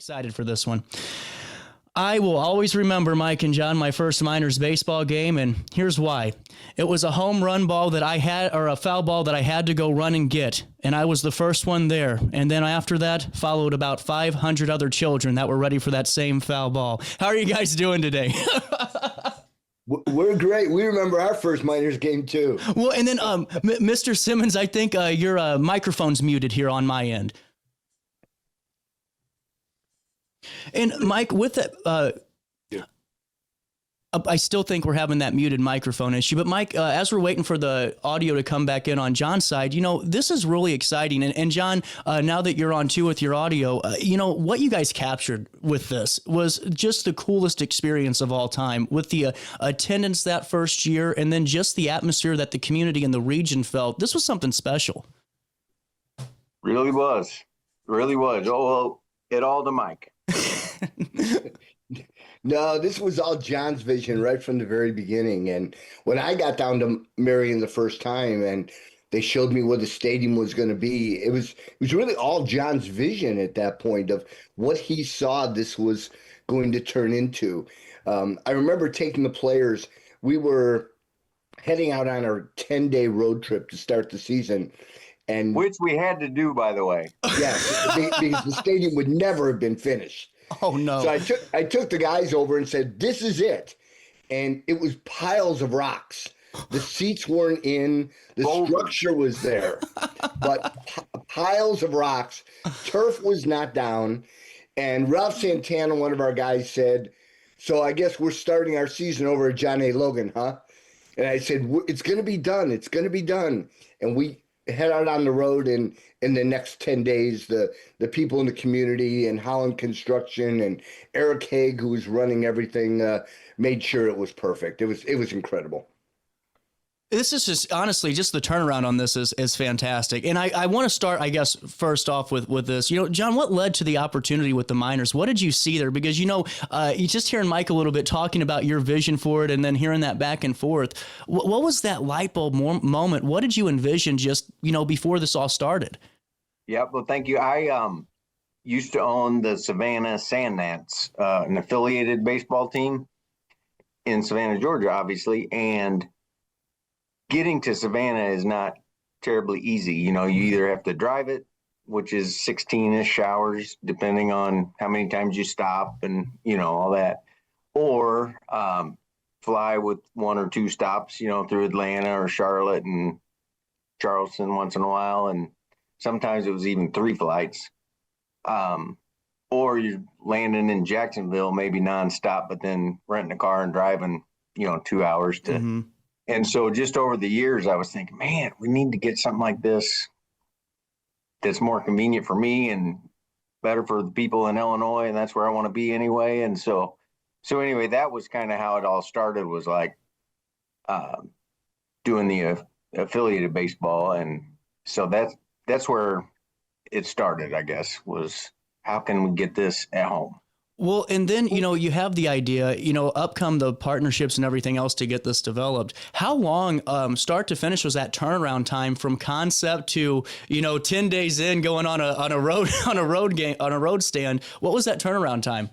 excited for this one. I will always remember, Mike and John, my first Miners baseball game, and here's why. It was a home run ball that I had, or a foul ball that I had to go run and get, and I was the first one there. And then after that, followed about 500 other children that were ready for that same foul ball. How are you guys doing today? We're great. We remember our first Miners game, too. Well, and then, Mr. Simmons, I think your microphone's muted here on my end. And Mike, with that, I still think we're having that muted microphone issue. But Mike, as we're waiting for the audio to come back in on John's side, this is really exciting. And John, now that you're on too with your audio, what you guys captured with this was just the coolest experience of all time, with the attendance that first year, and then just the atmosphere that the community and the region felt. This was something special. Really was. Oh, well, it all to Mike. No, this was all John's vision right from the very beginning. And when I got down to Marion the first time and they showed me where the stadium was going to be, it was really all John's vision at that point of what he saw this was going to turn into. I remember taking the players. We were heading out on our 10-day road trip to start the season. And which we had to do, by the way. Yes, because the stadium would never have been finished. Oh, no. So I took the guys over and said, this is it. And it was piles of rocks. The seats weren't in. The structure was there. But piles of rocks. Turf was not down. And Ralph Santana, one of our guys, said, so I guess we're starting our season over at John A. Logan, huh? And I said, it's going to be done. It's going to be done. And we head out on the road, and in the next 10 days, the people in the community and Holland Construction and Eric Haig, who was running everything, made sure it was perfect. It was incredible. This is just, honestly, just the turnaround on this is fantastic. And I want to start, I guess, first off with this. John, what led to the opportunity with the Miners? What did you see there? Because, you just hearing Mike a little bit talking about your vision for it and then hearing that back and forth. What was that light bulb moment? What did you envision just, before this all started? Yeah, well, thank you. I used to own the Savannah Sand Gnats, an affiliated baseball team in Savannah, Georgia, obviously. And getting to Savannah is not terribly easy. You either have to drive it, which is 16-ish hours, depending on how many times you stop and, all that, or fly with one or two stops, through Atlanta or Charlotte and Charleston once in a while. And sometimes it was even 3 flights. Or you're landing in Jacksonville, maybe nonstop, but then renting a car and driving, 2 hours to. Mm-hmm. And so just over the years, I was thinking, man, we need to get something like this that's more convenient for me and better for the people in Illinois. And that's where I want to be anyway. And so anyway, that was kind of how it all started, was like doing the affiliated baseball. And so that's where it started, I guess, was how can we get this at home? Well, and then, you have the idea, up come the partnerships and everything else to get this developed. How long, start to finish, was that turnaround time from concept to, 10 days in going on a road stand? What was that turnaround time?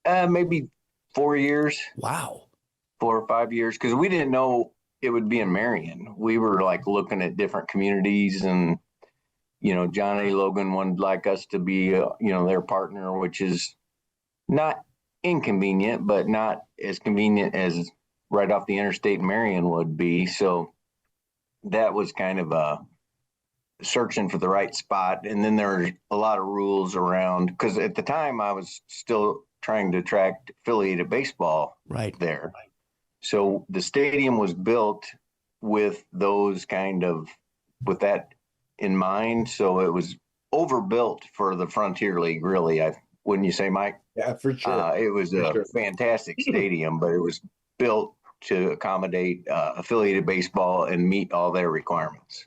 Maybe 4 years. Wow. 4 or 5 years. Cause we didn't know it would be in Marion. We were like looking at different communities, and, John A. Logan would like us to be, their partner, which is not inconvenient, but not as convenient as right off the interstate Marion would be. So that was kind of searching for the right spot. And then there's a lot of rules around, because at the time I was still trying to attract affiliated baseball right there. So the stadium was built with that in mind. So it was overbuilt for the Frontier League, really. Wouldn't you say, Mike? Yeah, for sure. It was a fantastic stadium, but it was built to accommodate affiliated baseball and meet all their requirements.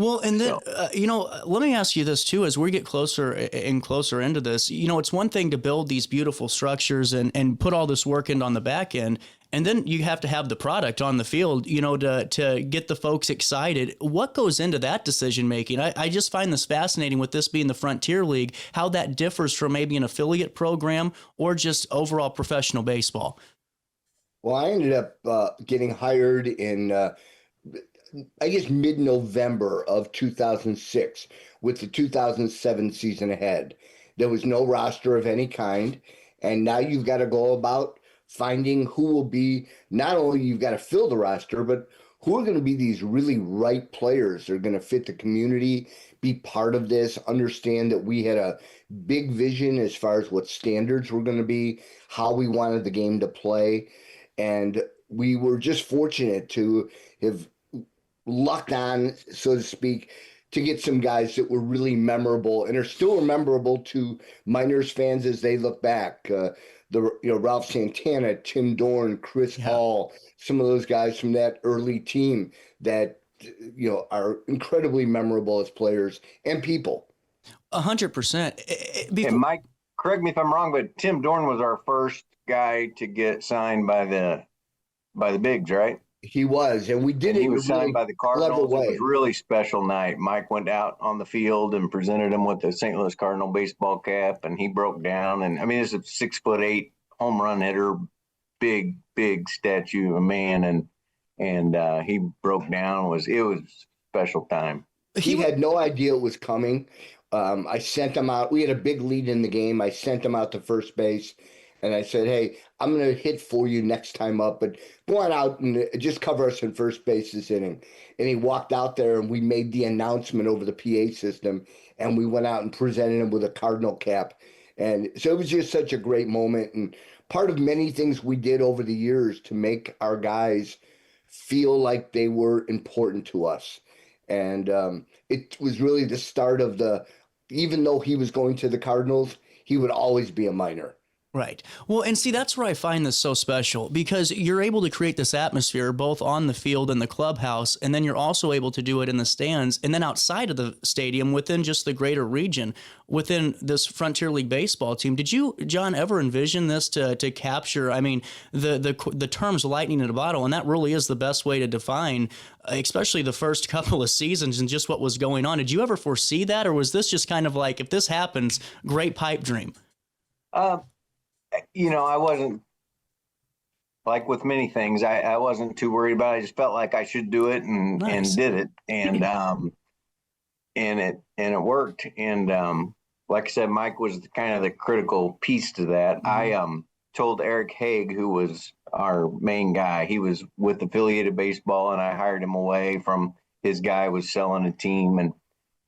Well, and then, So, let me ask you this too, as we get closer and closer into this, it's one thing to build these beautiful structures and put all this work in on the back end. And then you have to have the product on the field, to get the folks excited. What goes into that decision making? I just find this fascinating with this being the Frontier League, how that differs from maybe an affiliate program or just overall professional baseball. Well, I ended up getting hired in, I guess, mid-November of 2006 with the 2007 season ahead. There was no roster of any kind. And now you've got to go about finding who will be, not only you've got to fill the roster, but who are going to be these really right players that are going to fit the community, be part of this, understand that we had a big vision as far as what standards were going to be, how we wanted the game to play. And we were just fortunate to have lucked on, so to speak, to get some guys that were really memorable and are still memorable to Miners fans as they look back. Ralph Santana, Tim Dorn, Chris Hall, some of those guys from that early team that are incredibly memorable as players and people. 100%. And Mike, correct me if I'm wrong, but Tim Dorn was our first guy to get signed by the bigs, right? He was, and we did it. He was signed by the Cardinals. It was a really special night. Mike went out on the field and presented him with the St. Louis Cardinal baseball cap, and he broke down. And I mean, it's a 6'8" home run hitter, big statue of a man, and he broke down. It was special time. He had no idea it was coming. I sent him out. We had a big lead in the game. I sent him out to first base. And I said, hey, I'm going to hit for you next time up, but go on out and just cover us in first base this inning. And he walked out there, and we made the announcement over the PA system, and we went out and presented him with a Cardinal cap. And so it was just such a great moment, and part of many things we did over the years to make our guys feel like they were important to us. And it was really the start of even though he was going to the Cardinals, he would always be a Miner. Right. Well, and see, that's where I find this so special, because you're able to create this atmosphere both on the field and the clubhouse, and then you're also able to do it in the stands and then outside of the stadium within just the greater region within this Frontier League baseball team. Did you, John, ever envision this to capture, I mean, the terms lightning in a bottle, and that really is the best way to define, especially the first couple of seasons and just what was going on. Did you ever foresee that, or was this just kind of like, if this happens, great pipe dream? I wasn't, like with many things, I wasn't too worried about it. I just felt like I should do it and did it. And it worked. And like I said, Mike was kind of the critical piece to that. Mm-hmm. I told Eric Haig, who was our main guy, he was with Affiliated Baseball, and I hired him away from his guy was selling a team. And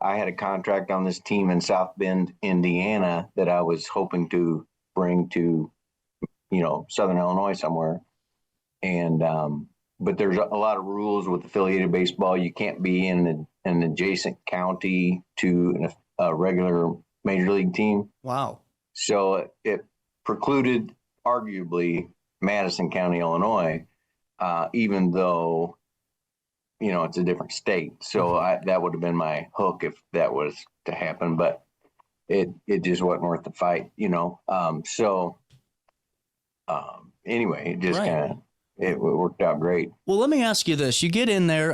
I had a contract on this team in South Bend, Indiana, that I was hoping to bring to, Southern Illinois somewhere. And, but there's a lot of rules with affiliated baseball. You can't be in an adjacent county to a regular major league team. Wow. So it precluded arguably Madison County, Illinois, even though, it's a different state. So that would have been my hook if that was to happen, but it just wasn't worth the fight, anyway, it just kind of, it worked out great. Well, let me ask you this. You get in there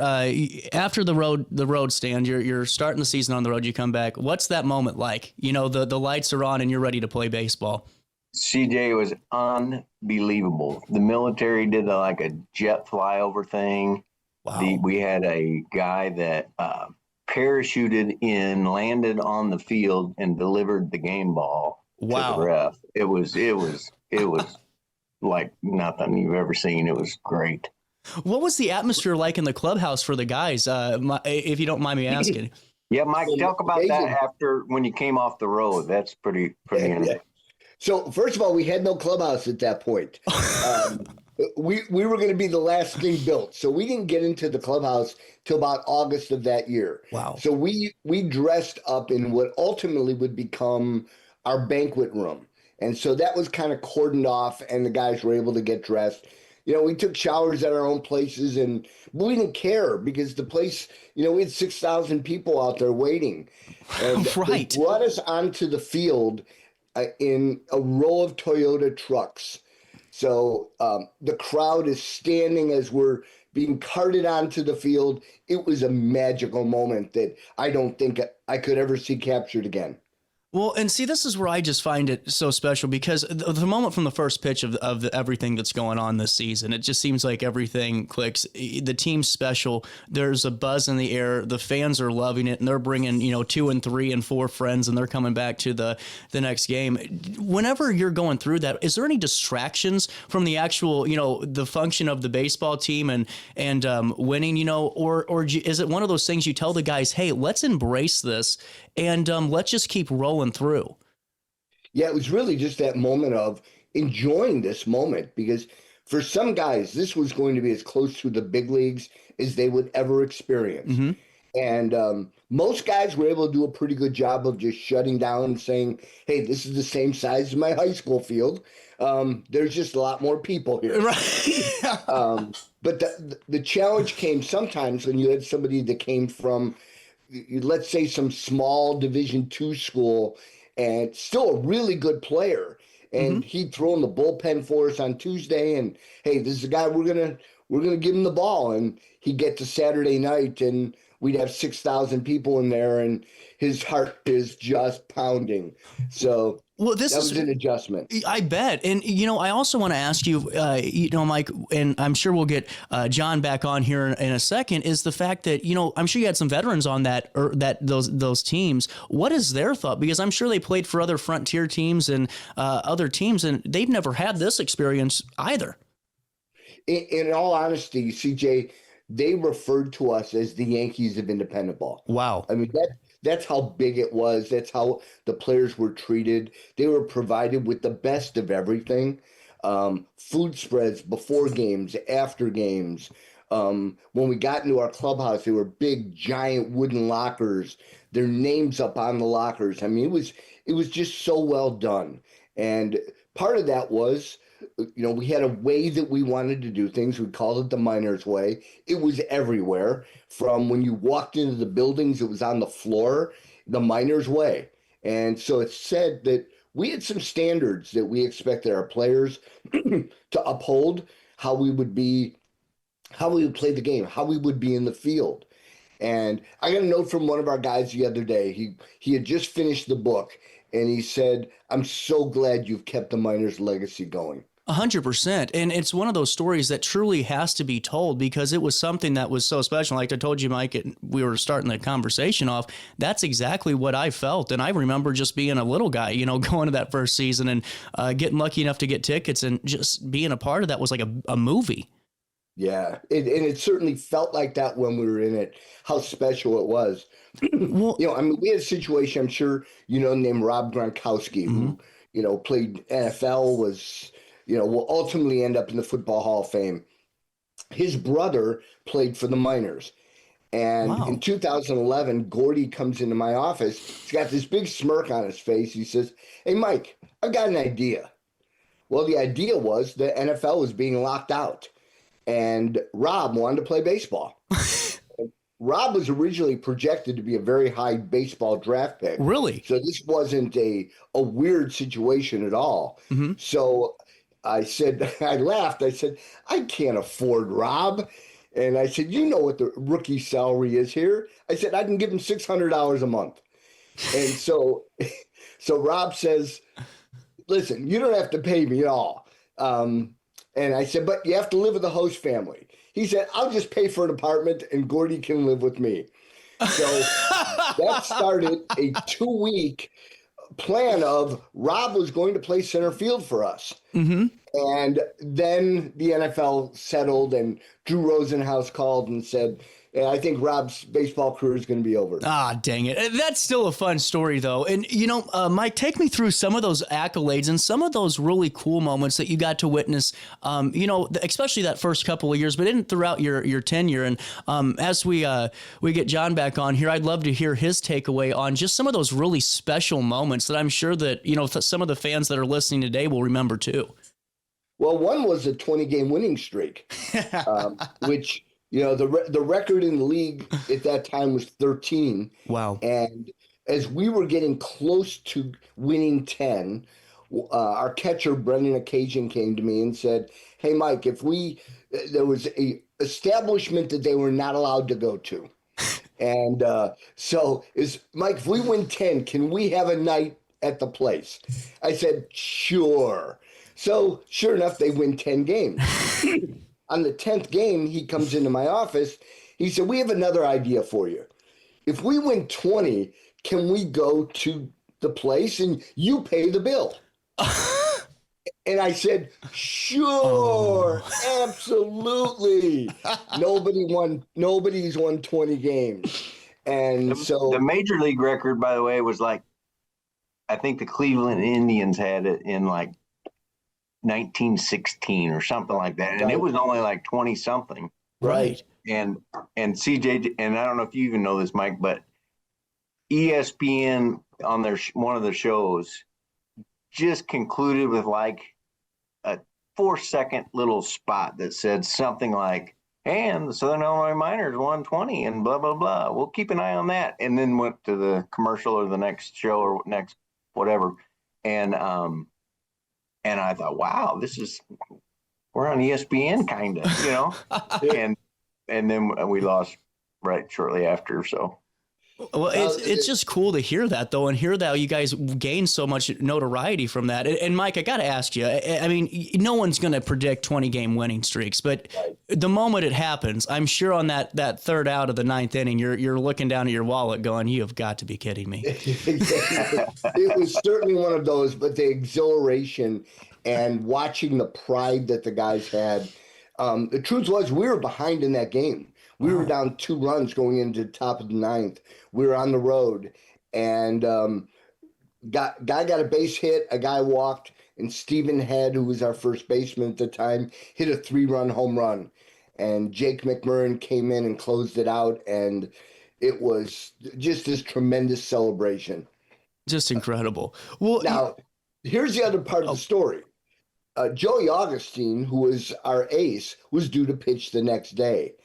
after the road stand, you're starting the season on the road, you come back. What's that moment like? The lights are on and you're ready to play baseball. CJ, was unbelievable. The military did a jet flyover thing. Wow. We had a guy that parachuted in, landed on the field, and delivered the game ball to the ref. It was like nothing you've ever seen. It was great. What was the atmosphere like in the clubhouse for the guys, if you don't mind me asking? Yeah, Mike, talk about that after when you came off the road. That's pretty yeah. So first of all, we had no clubhouse at that point. We were going to be the last thing built. So we didn't get into the clubhouse till about August of that year. Wow. So we dressed up in what ultimately would become our banquet room. And so that was kind of cordoned off, and the guys were able to get dressed. we took showers at our own places, and we didn't care because the place, we had 6,000 people out there waiting. And Right. they brought us onto the field in a row of Toyota trucks. So the crowd is standing as we're being carted onto the field. It was a magical moment that I don't think I could ever see captured again. Well, and see, this is where I just find it so special because the moment from the first pitch of everything that's going on this season, it just seems like everything clicks. The team's special. There's a buzz in the air. The fans are loving it, and they're bringing 2 and 3 and 4 friends, and they're coming back to the next game. Whenever you're going through that, is there any distractions from the actual the function of the baseball team and winning? Or is it one of those things you tell the guys, hey, let's embrace this and let's just keep rolling through? Yeah, it was really just that moment of enjoying this moment, because for some guys, this was going to be as close to the big leagues as they would ever experience. Mm-hmm. And most guys were able to do a pretty good job of just shutting down and saying, hey, this is the same size as my high school field. There's just a lot more people here. Right. But the challenge came sometimes when you had somebody that came from, let's say, some small Division II school and still a really good player. And he'd throw in the bullpen for us on Tuesday. And, hey, this is a guy we're gonna give him the ball. And he'd get to Saturday night and we'd have 6,000 people in there and his heart is just pounding. So that was an adjustment. I bet. And, I also want to ask you, Mike, and I'm sure we'll get John back on here in a second, is the fact that, I'm sure you had some veterans on those teams. What is their thought? Because I'm sure they played for other Frontier teams and other teams, and they've never had this experience either. In all honesty, CJ, they referred to us as the Yankees of independent ball. Wow. I mean, that's how big it was. That's how the players were treated. They were provided with the best of everything. Food spreads before games, after games. When we got into our clubhouse, there were big, giant wooden lockers, their names up on the lockers. I mean, it was just so well done. And part of that was, we had a way that we wanted to do things. We called it the Miners Way. It was everywhere. From when you walked into the buildings, it was on the floor, the Miners Way. And so it said that we had some standards that we expected our players to uphold, how we would play the game, how we would be in the field. And I got a note from one of our guys the other day. He had just finished the book, and he said, I'm so glad you've kept the Miners' legacy going. 100%. And it's one of those stories that truly has to be told because it was something that was so special. Like I told you, Mike, we were starting the conversation off. That's exactly what I felt. And I remember just being a little guy, going to that first season and getting lucky enough to get tickets and just being a part of that was like a movie. Yeah. And it certainly felt like that when we were in it, how special it was. Well, we had a situation, I'm sure, named Rob Gronkowski, who, played NFL, will ultimately end up in the Football Hall of Fame. His brother played for the Miners. And in 2011, Gordy comes into my office. He's got this big smirk on his face. He says, hey, Mike, I've got an idea. Well, the idea was the NFL was being locked out. And Rob wanted to play baseball. Rob was originally projected to be a very high baseball draft pick. Really? So this wasn't a weird situation at all. Mm-hmm. So I laughed. I said, I can't afford Rob. And I said, you know what the rookie salary is here? I said, I can give him $600 a month. And so Rob says, listen, you don't have to pay me at all. And I said, but you have to live with the host family. He said, I'll just pay for an apartment and Gordy can live with me. So that started a 2-week plan of Rob was going to play center field for us. Mm-hmm. And then the NFL settled and Drew Rosenhaus called and said, I think Rob's baseball career is going to be over. Ah, dang it. That's still a fun story, though. And, Mike, take me through some of those accolades and some of those really cool moments that you got to witness, especially that first couple of years, but throughout your tenure. And as we get John back on here, I'd love to hear his takeaway on just some of those really special moments that I'm sure that, some of the fans that are listening today will remember, too. Well, one was a 20-game winning streak, which, the record in the league at that time was 13. Wow. And as we were getting close to winning 10, our catcher, Brendan Occasion, came to me and said, "Hey, Mike, there was a establishment that they were not allowed to go to. And Mike, if we win 10, can we have a night at the place?" I said, "Sure." So sure enough, they win 10 games. On the 10th game, he comes into my office. He said, "We have another idea for you. If we win 20, can we go to the place and you pay the bill?" And I said, "Sure, absolutely." Nobody's won 20 games. And so the major league record, by the way, was like, I think the Cleveland Indians had it in like 1916 or something like that. And it was only like 20 something. Right. And CJ, and I don't know if you even know this, Mike, but ESPN on one of the shows just concluded with like a 4-second little spot that said something like, "And the Southern Illinois Miners won 20 and blah, blah, blah. We'll keep an eye on that." And then went to the commercial or the next show or next whatever. And I thought, wow, we're on ESPN kind of, and then we lost right shortly after. So. Well, it's just cool to hear that, though, and hear that you guys gained so much notoriety from that. And Mike, I got to ask you, I mean, no one's going to predict 20-game winning streaks, but the moment it happens, I'm sure on that third out of the ninth inning, you're looking down at your wallet going, "You have got to be kidding me." It was certainly one of those, but the exhilaration and watching the pride that the guys had. The truth was, we were behind in that game. We were down 2 runs going into the top of the ninth. We were on the road, and guy got a base hit. A guy walked, and Stephen Head, who was our first baseman at the time, hit a 3-run home run. And Jake McMurrin came in and closed it out, and it was just this tremendous celebration. Just incredible. Well, now, here's the other part of the story. Joey Augustine, who was our ace, was due to pitch the next day.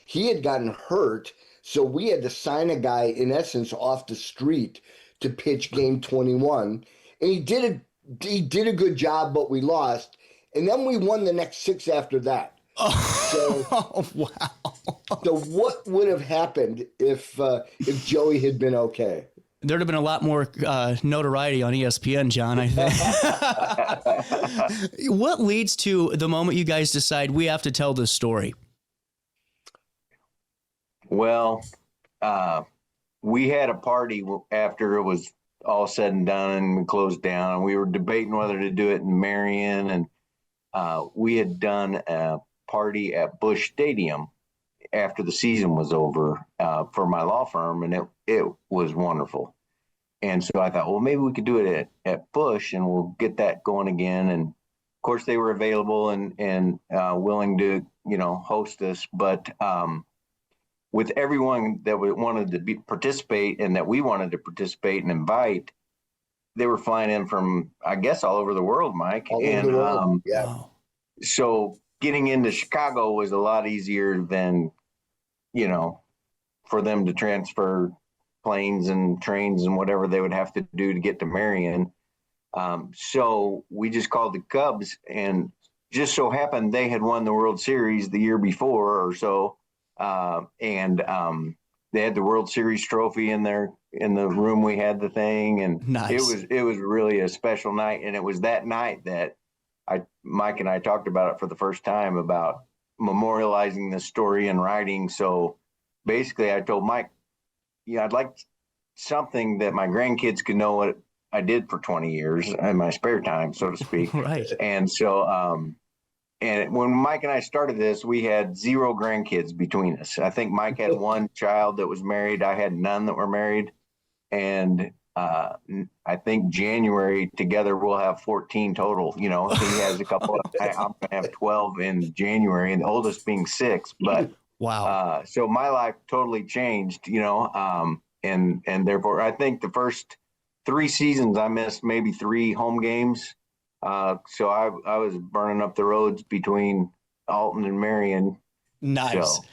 He had gotten hurt, so we had to sign a guy, in essence, off the street to pitch game 21. And he did a good job, but we lost. And then we won the next 6 after that. Oh, wow. So what would have happened if Joey had been okay? There'd have been a lot more notoriety on ESPN, John, I think. What leads to the moment you guys decide we have to tell this story? Well, we had a party after it was all said and done and we closed down. We were debating whether to do it in Marion, and we had done a party at Busch Stadium after the season was over for my law firm, and it was wonderful. And so I thought, well, maybe we could do it at Busch, and we'll get that going again. And of course, they were available and willing to host us, but with everyone that wanted to participate and that we wanted to participate and invite, they were flying in from, I guess, all over the world, Mike. All over the world. Yeah. Wow. So getting into Chicago was a lot easier than, for them to transfer planes and trains and whatever they would have to do to get to Marion. So we just called the Cubs, and just so happened they had won the World Series the year before or so. And they had the World Series trophy in the room we had the thing, and nice. It was really a special night. And it was that night that Mike and I talked about it for the first time, about memorializing this story in writing. So basically I told Mike, I'd like something that my grandkids could know what I did for 20 years in my spare time, so to speak. Right. And so, and when Mike and I started this, we had 0 grandkids between us. I think Mike had 1 child that was married. I had none that were married. And I think January together we'll have 14 total. He has a couple. I'm going to have 12 in January, and the oldest being 6. But wow. So my life totally changed, and therefore I think the first 3 seasons I missed maybe 3 home games. So I was burning up the roads between Alton and Marion. Nice. So.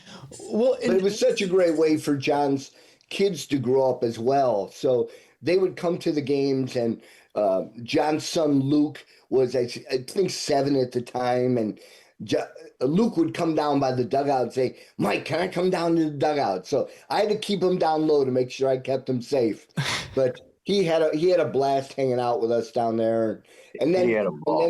Well, But it was such a great way for John's kids to grow up as well. So they would come to the games, and John's son Luke was, I think, 7 at the time, and Luke would come down by the dugout and say, "Mike, can I come down to the dugout?" So I had to keep him down low to make sure I kept him safe. But he had a blast hanging out with us down there, and then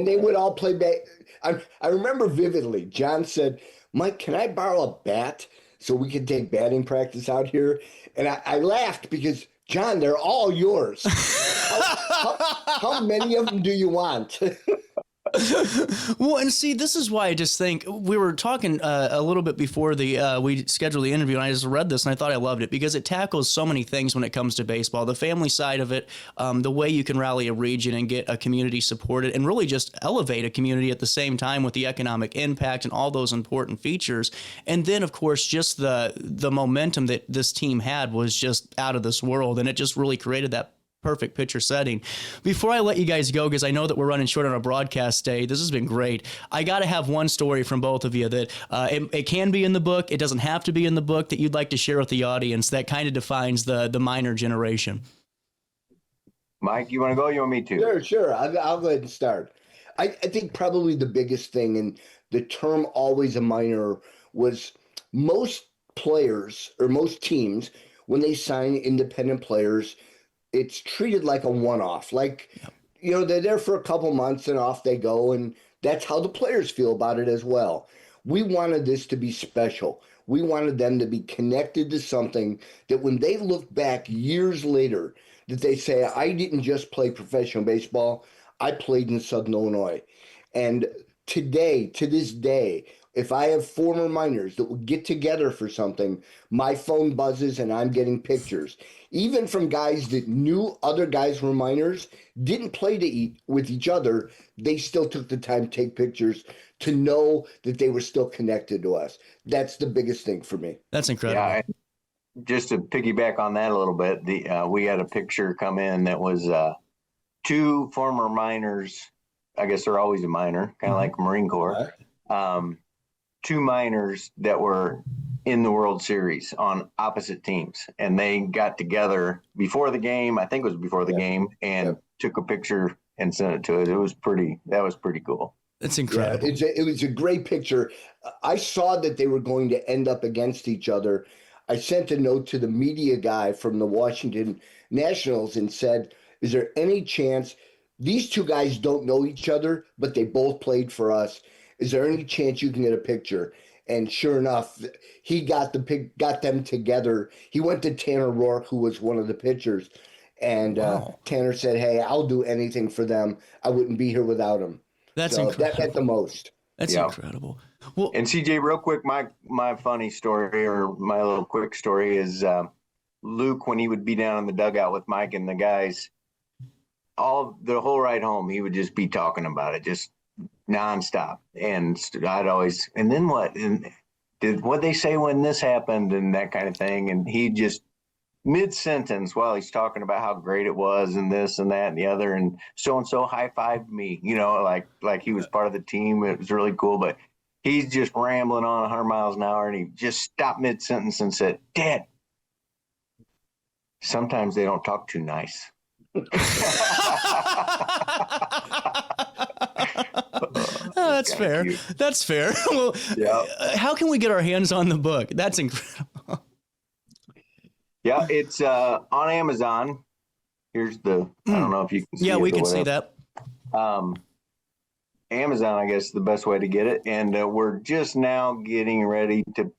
they would all play back. I remember vividly. John said, "Mike, can I borrow a bat so we can take batting practice out here?" And I laughed because, John, they're all yours. How many of them do you want? Well, and see, this is why I just think we were talking a little bit before we scheduled the interview, and I just read this and I thought I loved it because it tackles so many things when it comes to baseball. The family side of it, the way you can rally a region and get a community supported and really just elevate a community at the same time with the economic impact and all those important features. And then, of course, just the momentum that this team had was just out of this world, and it just really created that perfect picture setting. Before I let you guys go, because I know that we're running short on our broadcast day, this has been great. I got to have one story from both of you that it can be in the book. It doesn't have to be in the book that you'd like to share with the audience that kind of defines the minor generation. Mike, you want to go? You want me to? Sure. I'll go ahead and start. I think probably the biggest thing, and the term always a minor, was most players or most teams, when they sign independent players, it's treated like a one-off. Like, they're there for a couple months and off they go, and that's how the players feel about it as well. We wanted this to be special. We wanted them to be connected to something that when they look back years later, that they say, I didn't just play professional baseball, I played in Southern Illinois. And to this day, if I have former minors that will get together for something, my phone buzzes and I'm getting pictures. Even from guys that knew other guys were minors, didn't play with each other, they still took the time to take pictures to know that they were still connected to us. That's the biggest thing for me. That's incredible. Yeah, just to piggyback on that a little bit, we had a picture come in that was 2 former minors. I guess they're always a minor, kind of like Marine Corps. 2 minors that were in the World Series on opposite teams, and they got together before the game. I think it was before the game, and took a picture and sent it to us. That was pretty cool. It's incredible. Yeah, it was a great picture. I saw that they were going to end up against each other. I sent a note to the media guy from the Washington Nationals and said, is there any chance these 2 guys don't know each other, but they both played for us? Is there any chance you can get a picture? And sure enough, he got them together. He went to Tanner Rourke, who was one of the pitchers, and Tanner said, "Hey, I'll do anything for them. I wouldn't be here without him." That's incredible. That meant the most. That's incredible. Well, and CJ, real quick, my funny story or my little quick story is Luke, when he would be down in the dugout with Mike and the guys, the whole ride home, he would just be talking about it, just nonstop. And I'd always, and then what? And what they say when this happened and that kind of thing. And he just mid-sentence while he's talking about how great it was and this and that and the other, and so-and-so high-fived me, like he was part of the team. It was really cool, but he's just rambling on 100 miles an hour, and he just stopped mid-sentence and said, Dad, sometimes they don't talk too nice. That's fair. That's fair. Well, how can we get our hands on the book? That's incredible. Yeah, it's on Amazon. Here's I don't know if you can see it. Yeah, we can see that. Amazon, I guess, is the best way to get it. And we're just now getting ready to,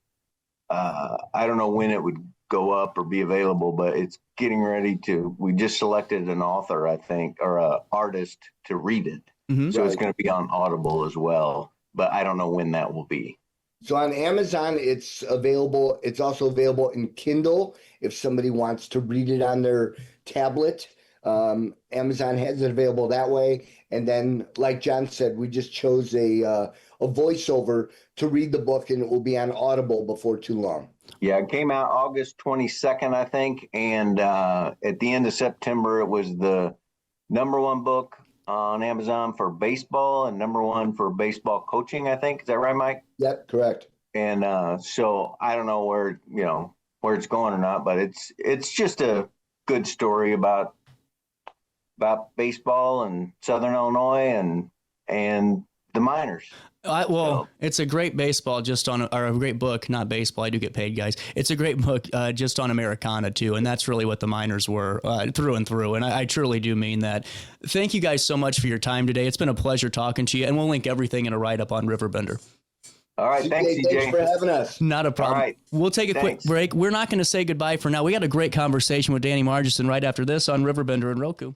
I don't know when it would go up or be available, but it's getting ready to, we just selected an author, I think, or an artist to read it. Mm-hmm. So it's going to be on Audible as well, but I don't know when that will be. So on Amazon, it's available. It's also available in Kindle if somebody wants to read it on their tablet. Amazon has it available that way. And then, like John said, we just chose a voiceover to read the book, and it will be on Audible before too long. Yeah, it came out August 22nd, I think. And at the end of September, it was the #1 book on Amazon for baseball and number 1 for baseball coaching, I think. Is that right, Mike? Yep, correct. And so I don't know where it's going or not, but it's just a good story about baseball and Southern Illinois and the miners. It's a great baseball or a great book, not baseball. I do get paid, guys. It's a great book just on Americana too. And that's really what the miners were through and through. And I truly do mean that. Thank you guys so much for your time today. It's been a pleasure talking to you, and we'll link everything in a write-up on RiverBender. All right. Thanks, CJ. Thanks for having us. Not a problem. All right. We'll take a quick break. We're not going to say goodbye for now. We got a great conversation with Danny Margison right after this on RiverBender and Roku.